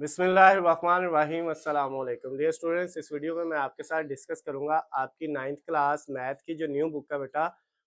बिस्मिल्लाहिर्रहमानिर्रहीम अस्सलाम वालेकुम डियर स्टूडेंट्स। इस वीडियो में मैं आपके साथ डिस्कस करूंगा आपकी 9th क्लास मैथ की जो न्यू बुक है बेटा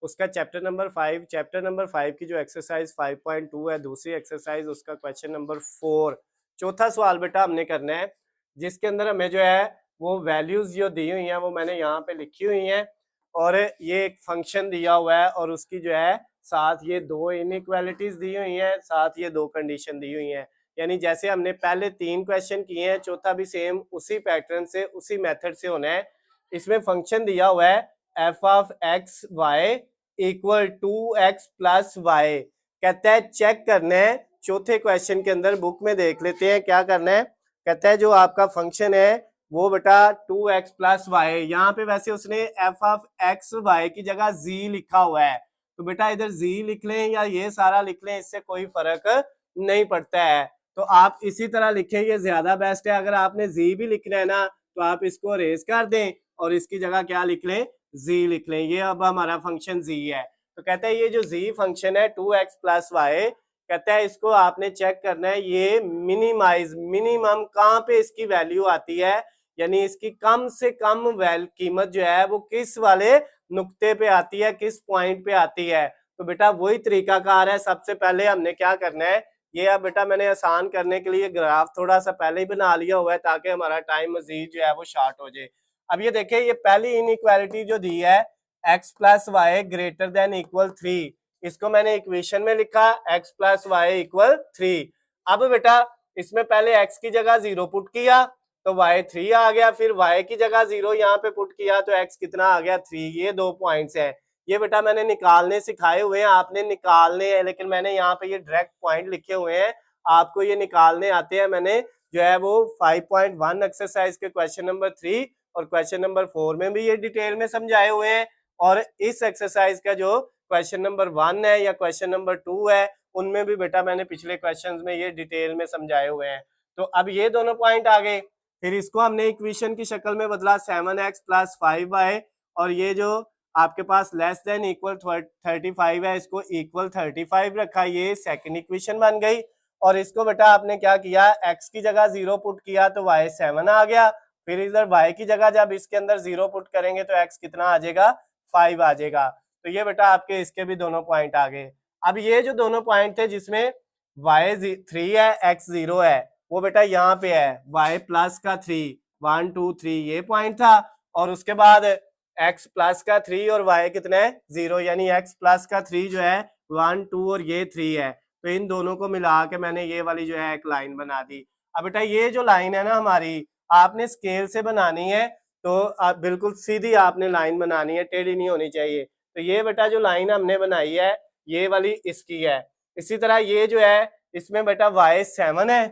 उसका चैप्टर नंबर 5 की जो एक्सरसाइज 5.2 है, दूसरी एक्सरसाइज उसका क्वेश्चन नंबर 4 चौथा सवाल बेटा हमने करना है, जिसके अंदर हमें जो है वो वैल्यूज जो दी हुई हैं वो मैंने यहाँ पे लिखी हुई हैं और ये एक फंक्शन दिया हुआ है और उसकी जो है साथ ये दो इनइक्वालिटीज दी हुई हैं, साथ ये दो कंडीशन दी हुई हैं। यानी जैसे हमने पहले 3 क्वेश्चन किए हैं, चौथा भी सेम उसी पैटर्न से उसी मेथड से होना है। इसमें फंक्शन दिया हुआ है f of x y equal to x plus y. कहता है चेक करना है चौथे क्वेश्चन के अंदर, बुक में देख लेते हैं क्या करना है। कहता है जो आपका फंक्शन है वो बेटा 2x प्लस वाई, यहाँ पे वैसे उसने एफ ऑफ एक्स वाई की जगह जी लिखा हुआ है, तो बेटा इधर जी लिख लें या ये सारा लिख लें, इससे कोई फर्क नहीं पड़ता है। तो आप इसी तरह लिखें, ये ज्यादा बेस्ट है। अगर आपने जी भी लिखना है ना तो आप इसको रेज कर दें और इसकी जगह क्या लिख लें, जी लिख लें। ये अब हमारा फंक्शन जी है। तो कहता है ये जो जी फंक्शन है 2x प्लस वाई, कहता है इसको आपने चेक करना है ये मिनिमम कहाँ पे इसकी वैल्यू आती है, यानी इसकी कम से कम कीमत जो है वो किस वाले नुक्ते पे आती है, किस पॉइंट पे आती है। तो बेटा वही तरीकाकार है। सबसे पहले हमने क्या करना है, ये अब बेटा मैंने आसान करने के लिए ग्राफ थोड़ा सा पहले ही बना लिया हुआ है ताकि हमारा टाइम मजीद जो है वो शॉर्ट हो जाए। अब ये देखिए, ये पहली इनइक्वालिटी जो दी है x plus y greater than equal 3, इसको मैंने इक्वेशन में लिखा x प्लस वाई इक्वल 3। अब बेटा इसमें पहले x की जगह 0 पुट किया तो y 3 आ गया, फिर y की जगह 0 यहाँ पे पुट किया तो x कितना आ गया 3। ये दो पॉइंट्स हैं, ये बेटा मैंने निकालने सिखाए हुए हैं, आपने निकालने हैं, लेकिन मैंने यहाँ पे ये डायरेक्ट पॉइंट लिखे हुए हैं, आपको ये निकालने आते हैं। मैंने जो है वो 5.1 एक्सरसाइज के क्वेश्चन नंबर 3 और क्वेश्चन नंबर 4 में भी ये डिटेल में समझाए हुए हैं, और इस एक्सरसाइज का जो क्वेश्चन नंबर 1 है या क्वेश्चन नंबर 2 है उनमें भी बेटा मैंने पिछले क्वेश्चन में ये डिटेल में समझाए हुए हैं। तो अब ये दोनों पॉइंट आ गए, फिर इसको हमने इक्वेशन की शक्ल में बदला 7x प्लस 5y, और ये जो आपके पास लेस देन इक्वल 35 है इसको इक्वल 35 रखा, ये सेकंड इक्वेशन बन गई। और इसको बेटा आपने क्या किया, x की जगह 0 पुट किया तो y 7 आ गया, फिर इधर y की जगह जब इसके अंदर 0 पुट करेंगे तो x कितना आ जाएगा, 5 आ जाएगा। तो ये बेटा आपके इसके भी दोनों पॉइंट आ गए। अब ये जो दोनों पॉइंट थे जिसमें y 3 है x 0 है, वो बेटा यहाँ पे है y प्लस का 3, 1 2 3 ये पॉइंट था, और उसके बाद x प्लस का 3 और y कितना है 0, यानी x प्लस का 3 जो है 1 2 और ये 3 है, तो इन दोनों को मिला के मैंने ये वाली जो है एक लाइन बना दी। अब बेटा ये जो लाइन है ना हमारी, आपने स्केल से बनानी है, तो आप बिल्कुल सीधी आपने लाइन बनानी है, टेढ़ी नहीं होनी चाहिए। तो ये बेटा जो लाइन हमने बनाई है ये वाली इसकी है। इसी तरह ये जो है इसमें बेटा y 7 है,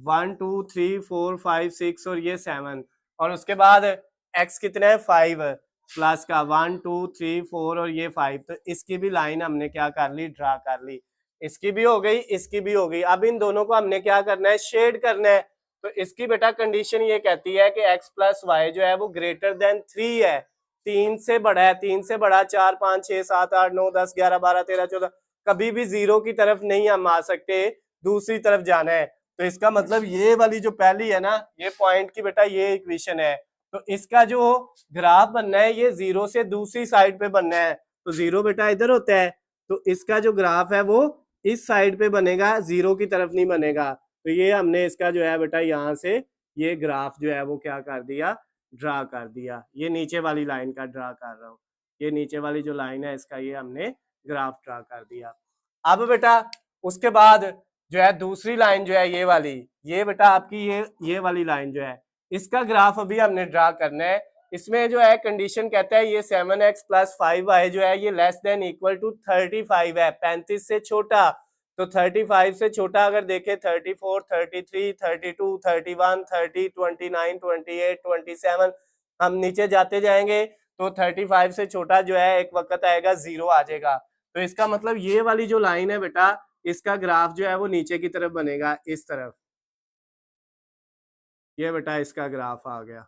1 2 3 4 5 6 और ये 7, और उसके बाद x कितना है 5 प्लस का 1 2 3 4 और ये 5, तो इसकी भी लाइन हमने क्या कर ली, ड्रा कर ली। इसकी भी हो गई, इसकी भी हो गई। अब इन दोनों को हमने क्या करना है, शेड करना है। तो इसकी बेटा कंडीशन ये कहती है कि x प्लस वाई जो है वो ग्रेटर देन 3 है, 3 से बड़ा है, 3 से बड़ा 4 5 6 7 8 9 10 11 12 13 14, कभी भी 0 की तरफ नहीं हम आ सकते, दूसरी तरफ जाना है। तो इसका मतलब ये वाली जो पहली है ना ये पॉइंट की बेटा ये इक्वेशन है, तो इसका जो ग्राफ बनना है ये 0 से दूसरी साइड पे बनना है। तो 0 बेटा इधर होता है, तो इसका जो ग्राफ है वो इस साइड पे बनेगा, 0 की तरफ नहीं बनेगा। तो ये हमने इसका जो है बेटा यहाँ से ये ग्राफ जो है वो क्या कर दिया, ड्रा कर दिया। ये नीचे वाली लाइन का ड्रा कर रहा हूँ, ये नीचे वाली जो लाइन है इसका ये हमने ग्राफ ड्रा कर दिया। अब बेटा उसके बाद जो है दूसरी लाइन जो है ये बेटा आपकी ये वाली लाइन जो है इसका ग्राफ अभी हमने ड्रा करना है। इसमें जो है कंडीशन कहता है ये 7x प्लस 5y जो है ये लेस देन इक्वल टू 35 है, 35 से छोटा। तो 35 से छोटा अगर देखें 34 33 32 31 30 29 28 27, हम नीचे जाते जाएंगे तो 35 से छोटा जो है एक वक्त आएगा 0 आ जाएगा। तो इसका मतलब ये वाली जो लाइन है बेटा इसका ग्राफ जो है वो नीचे की तरफ बनेगा, इस तरफ। ये बेटा इसका ग्राफ आ गया।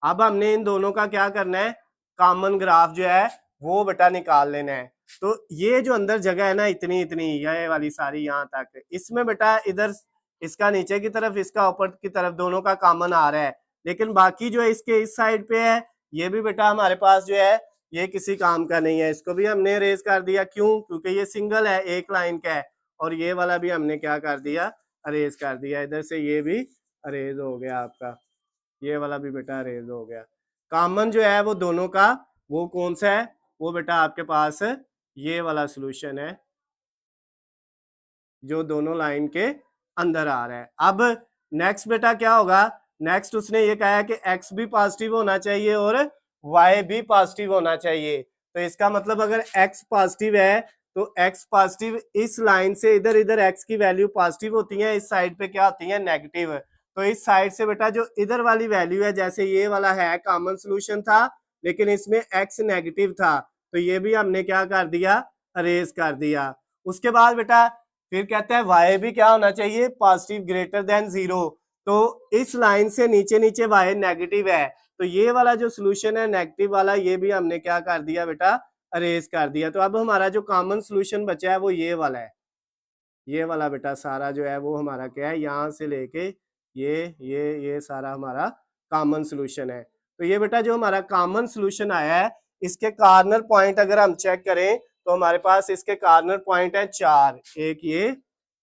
अब हमने इन दोनों का क्या करना है, कॉमन ग्राफ जो है वो बेटा निकाल लेना है। तो ये जो अंदर जगह है ना इतनी इतनी ये वाली सारी यहाँ तक, इसमें बेटा इधर इसका नीचे की तरफ, इसका ऊपर की तरफ, दोनों का कॉमन आ रहा है। लेकिन बाकी जो है इसके इस साइड पे है, ये भी बेटा हमारे पास जो है ये किसी काम का नहीं है, इसको भी हमने अरेज कर दिया। क्यों? क्योंकि ये सिंगल है, एक लाइन का है। और ये वाला भी हमने क्या कर दिया, अरेज कर दिया। इधर से ये भी अरेज हो गया आपका, ये वाला भी बेटा अरेज हो गया। कॉमन जो है वो दोनों का, वो कौन सा है? वो बेटा आपके पास ये वाला सॉल्यूशन है जो दोनों लाइन के अंदर आ रहा है। अब नेक्स्ट बेटा क्या होगा? नेक्स्ट उसने ये कहा है कि x भी पॉजिटिव होना चाहिए और y भी पॉजिटिव होना चाहिए। तो इसका मतलब अगर x पॉजिटिव है तो x पॉजिटिव इस लाइन से इधर इधर x की वैल्यू पॉजिटिव होती है, इस साइड पे क्या होती है? नेगेटिव। तो इस साइड से बेटा जो इधर वाली वैल्यू है, जैसे ये वाला है कॉमन सोल्यूशन था लेकिन इसमें x नेगेटिव था, तो ये भी हमने क्या कर दिया? अरेज कर दिया। उसके बाद बेटा फिर कहते हैं y भी क्या होना चाहिए? Positive greater than 0। तो इस लाइन से नीचे नीचे y नेगेटिव है, तो ये वाला जो सोल्यूशन है नेगेटिव वाला, ये भी हमने क्या कर दिया बेटा? अरेज कर दिया। तो अब हमारा जो कॉमन सोल्यूशन बचा है वो ये वाला है। ये वाला बेटा सारा जो है वो हमारा क्या है, यहाँ से लेके ये सारा हमारा कॉमन सोल्यूशन है। तो ये बेटा जो हमारा कॉमन सोल्यूशन आया है, इसके कॉर्नर पॉइंट अगर हम चेक करें तो हमारे पास इसके कॉर्नर पॉइंट है 4।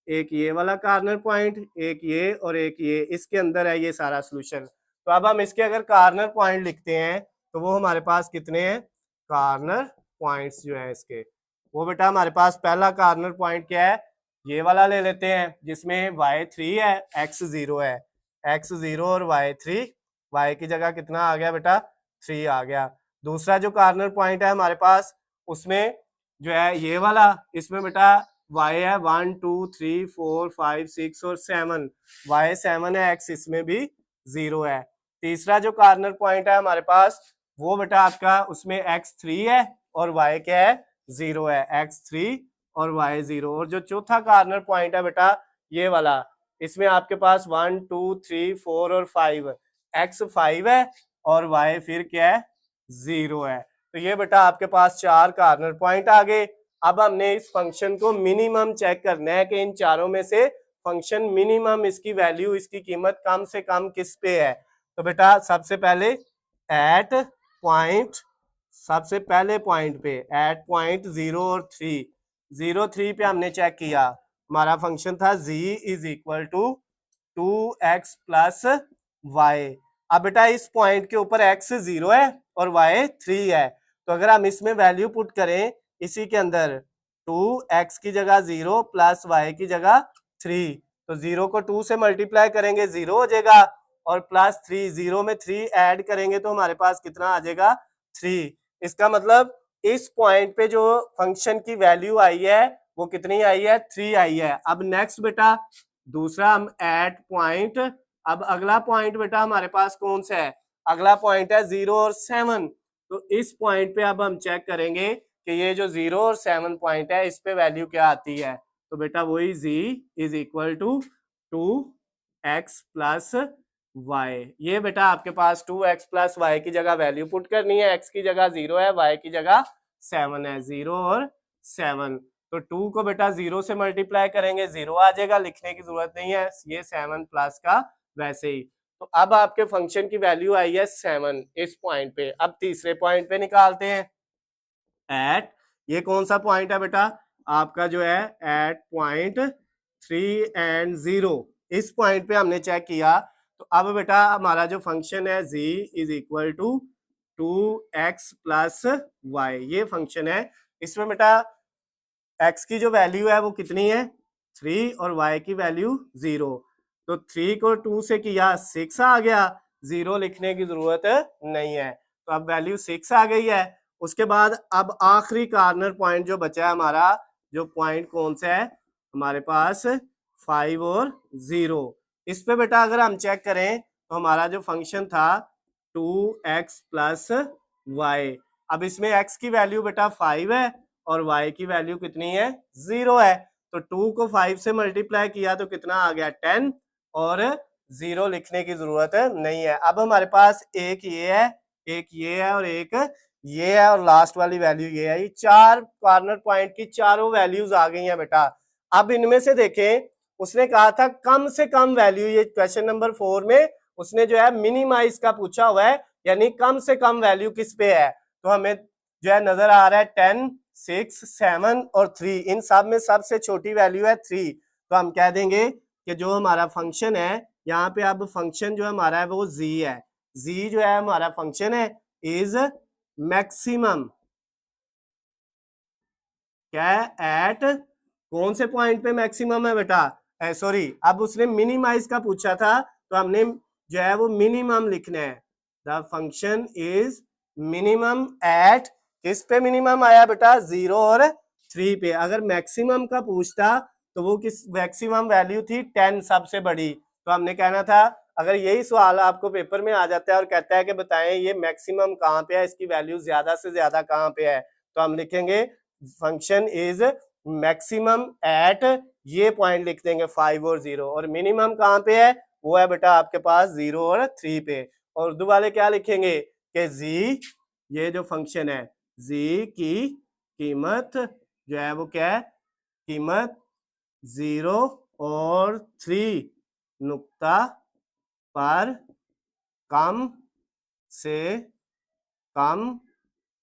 एक ये वाला कॉर्नर पॉइंट, एक ये और एक ये, इसके अंदर है ये सारा सोल्यूशन। तो अब हम इसके अगर कॉर्नर पॉइंट लिखते हैं तो वो हमारे पास कितने हैं? कॉर्नर पॉइंट्स जो है इसके, वो बेटा हमारे पास पहला कॉर्नर पॉइंट क्या है? ये वाला ले लेते हैं जिसमें y3 है, x0 है, x0 और y3, y की जगह कितना आ गया बेटा? 3 आ गया। दूसरा जो कॉर्नर पॉइंट है हमारे पास, उसमें जो है ये वाला, इसमें बेटा y है 1 2 3 4 5 6 और 7, y 7 है, x इसमें भी 0 है। तीसरा जो कॉर्नर पॉइंट है हमारे पास, वो बेटा आपका उसमें x3 है और y क्या है? 0 है, x3 और y0। और जो चौथा कॉर्नर पॉइंट है बेटा ये वाला, इसमें आपके पास 1 2 3 4 और 5, x 5 है और y फिर क्या है? 0 है। तो ये बेटा आपके पास 4 कॉर्नर पॉइंट आ गए। अब हमने इस फंक्शन को मिनिमम चेक करना है कि इन चारों में से फंक्शन मिनिमम इसकी वैल्यू, इसकी कीमत कम से कम किस पे है। तो बेटा सबसे पहले एट पॉइंट, सबसे पहले पॉइंट पे एट पॉइंट 0 और 3, 0 3 पे हमने चेक किया, हमारा फंक्शन था z is equal to 2x plus y. अब बेटा इस पॉइंट के ऊपर x 0 है और y 3 है, तो अगर हम इसमें वैल्यू पुट करें इसी के अंदर, 2x की जगह 0 प्लस y की जगह 3, तो 0 को 2 से मल्टीप्लाई करेंगे 0 हो जाएगा, और प्लस 3, 0 में 3 ऐड करेंगे तो हमारे पास कितना आ जाएगा? 3। इसका मतलब इस पॉइंट पे जो फंक्शन की वैल्यू आई है वो कितनी आई है? 3 आई है। अब नेक्स्ट बेटा दूसरा हम एट पॉइंट, अब अगला पॉइंट बेटा हमारे पास कौन सा है? अगला पॉइंट है 0 और 7। तो इस पॉइंट पे अब हम चेक करेंगे कि ये जो 0 और 7 पॉइंट है इस पे वैल्यू क्या आती है। तो बेटा वही z is equal to 2x plus y। ये बेटा आपके पास 2x प्लस y की जगह वैल्यू पुट करनी है, x की जगह 0 है, y की जगह 7 है, 0 और 7। तो 2 को बेटा 0 से मल्टीप्लाई करेंगे 0 आ जाएगा, लिखने की जरूरत नहीं है, ये 7 प्लस का वैसे ही। तो अब आपके फंक्शन की वैल्यू आई है 7 इस पॉइंट पे। अब तीसरे पॉइंट पे निकालते हैं एट, ये कौन सा पॉइंट है बेटा? आपका जो है एट पॉइंट 3 एंड 0, इस पॉइंट पे हमने चेक किया। तो अब बेटा हमारा जो फंक्शन है z is equal to 2x plus y, ये फंक्शन है। इसमें बेटा x की जो वैल्यू है वो कितनी है? 3 और y की वैल्यू 0। तो 3 को 2 से किया 6 आ गया, 0 लिखने की जरूरत नहीं है, तो अब वैल्यू 6 आ गई है। उसके बाद अब आखिरी कॉर्नर पॉइंट जो बचा है हमारा, जो पॉइंट कौन सा है हमारे पास? 5 और 0। इस पे बेटा अगर हम चेक करें तो हमारा जो फंक्शन था 2x प्लस वाई, अब इसमें x की वैल्यू बेटा 5 है और y की वैल्यू कितनी है? 0 है। तो 2 को 5 से मल्टीप्लाई किया तो कितना आ गया? 10, और 0 लिखने की जरूरत नहीं है। अब हमारे पास एक ये है, एक ये है और एक ये है, और लास्ट वाली वैल्यू ये है। ये 4 कॉर्नर पॉइंट की चारों वैल्यूज आ गई हैं बेटा। अब इनमें से देखें उसने कहा था कम से कम वैल्यू, ये क्वेश्चन नंबर 4 में उसने जो है मिनिमाइज का पूछा हुआ है, यानी कम से कम वैल्यू किस पे है। तो हमें जो है नजर आ रहा है 10, 6, 7 और 3, इन सब में सबसे छोटी वैल्यू है 3। तो हम कह देंगे कि जो हमारा फंक्शन है यहाँ पे, अब फंक्शन जो हमारा है वो z है, z जो है हमारा फंक्शन है इज मैक्सिमम क्या एट कौन से पॉइंट पे मैक्सिमम है बेटा, सॉरी अब उसने मिनिमाइज का पूछा था तो हमने जो है वो मिनिमम लिखना है। The function is minimum at, किस पे मिनिमम आया बेटा 0 और 3 पे। अगर मैक्सिमम का पूछता तो वो किस मैक्सिमम वैल्यू थी 10 सबसे बड़ी, तो हमने कहना था अगर यही सवाल आपको पेपर में आ जाता है और कहता है कि बताएं ये मैक्सिमम कहाँ पे है, इसकी वैल्यू ज्यादा से ज्यादा कहाँ पे है, तो हम लिखेंगे फंक्शन इज मैक्सिमम एट, ये पॉइंट लिख देंगे 5 और 0, और मिनिमम कहाँ पे है, वो है बेटा आपके पास 0 और 3 पे। और उर्दू वाले क्या लिखेंगे कि जी, ये जो फंक्शन है जी की कीमत जो है वो क्या है, कीमत 0 और 3 नुक्ता पर कम से कम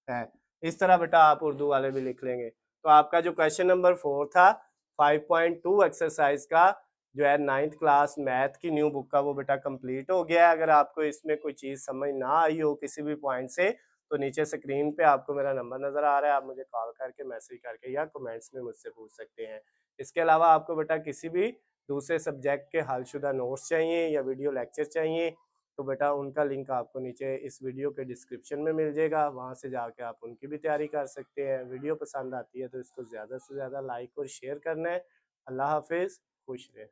है। इस तरह बेटा आप उर्दू वाले भी लिख लेंगे। तो आपका जो क्वेश्चन नंबर 4 था 5.2 एक्सरसाइज का जो है 9th क्लास मैथ की न्यू बुक का, वो बेटा कंप्लीट हो गया है। अगर आपको इसमें कोई चीज़ समझ ना आई हो किसी भी पॉइंट से, तो नीचे स्क्रीन पे आपको मेरा नंबर नज़र आ रहा है, आप मुझे कॉल करके, मैसेज करके या कमेंट्स में मुझसे पूछ सकते हैं। इसके अलावा आपको बेटा किसी भी दूसरे सब्जेक्ट के हलशुदा नोट्स चाहिए या वीडियो लेक्चर चाहिए, तो बेटा उनका लिंक आपको नीचे इस वीडियो के डिस्क्रिप्शन में मिल जाएगा, वहाँ से जाके आप उनकी भी तैयारी कर सकते हैं। वीडियो पसंद आती है तो इसको ज़्यादा से ज़्यादा लाइक और शेयर करना है। अल्लाह हाफिज़, खुश रहें।